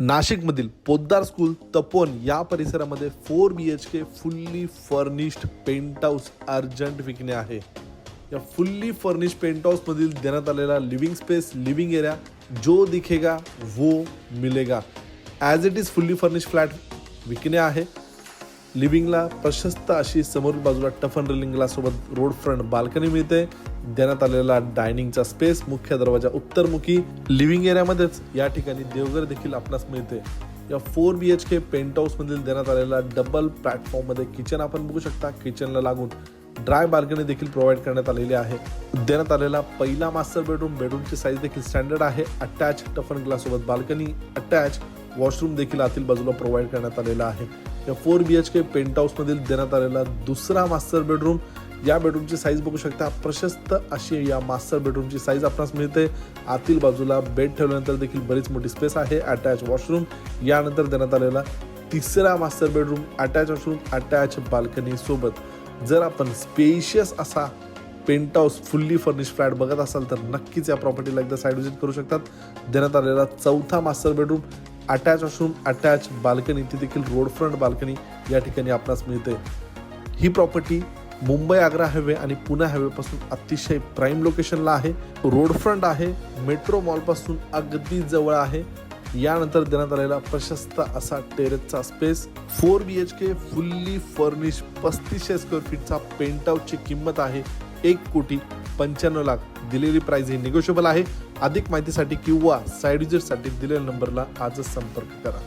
नाशिकमधील पोद्दार स्कूल तपोवन या परिसरामध्ये 4 BHK fully furnished penthouse urgent विकणे आहे। या फुल्ली फर्निश्ड पेंट हाऊस मधील देण्यात आलेला लिव्हिंग स्पेस, लिव्हिंग एरिया जो दिखेगा वो मिलेगा as it is fully furnished flat विकणे आहे। लिव्हिंगला प्रशस्त अशी समोर बाजूला टफन रेलिंग ग्लास सोबत रोड फ्रंट बाल्कनी मिळते। देण्यात आलेला डायनिंगचा स्पेस, मुख्य दरवाजा उत्तरमुखी। लिव्हिंग एरियामध्येच या ठिकाणी देवघर देखील आपणास मिळते। या 4 BHK पेंट हाऊस मधील देण्यात आलेला डबल प्लॅटफॉर्म मध्ये किचन आपण बघू शकता। किचनला लागून ड्राय बाल्कनी देखील प्रोव्हाइड करण्यात आलेली आहे। देण्यात आलेला पहिला मास्टर बेडरूमची साईज देखील स्टँडर्ड आहे। अटॅच टफन ग्लास सोबत बाल्कनी, अटॅच वॉशरूम देखील आतील बाजूला प्रोव्हाइड करण्यात आलेला आहे। या 4 BHK पेंट हाऊस मधील देण्यात आलेला दुसरा मास्टर बेडरूम, या बेडरूमची साईज बघू शकता। प्रशस्त अशी या मास्टर बेडरूमची साईज आपणास मिळते। आतील बाजूला बेड ठेवल्यानंतर देखील बरीच मोठी स्पेस आहे। अटॅच वॉशरूम, यानंतर देण्यात आलेला तिसरा master bedroom, attach washroom, attach balcony सोबत। जर आपण स्पेशियस असा penthouse fully furnished flat बघत असाल तर नक्कीच या प्रॉपर्टीला एकदा साईड व्हिजिट करू शकतात। देण्यात आलेला चौथा master bedroom, attach washroom, attach balcony, ती देखील रोड फ्रंट बाल्कनी या ठिकाणी आपणास मिळते। ही प्रॉपर्टी मुंबई आग्रा हायवे आणि पुणे हायवे पासून अतिशय प्राईम लोकेशनला आहे। रोड फ्रंट आहे, मेट्रो मॉल पासून अगदी जवळ आहे। यानंतर देण्यात आलेला प्रशस्त असा टेरेसचा space, 4 BHK fully furnish 3500 square फीटचा पेंट हाऊसची किंमत आहे 1,95,00,000। दिलेली प्राइस ही निगोशिएबल आहे। अधिक माहितीसाठी किंवा साईड व्हिजिटसाठी दिलेल्या नंबरला आजच संपर्क करा।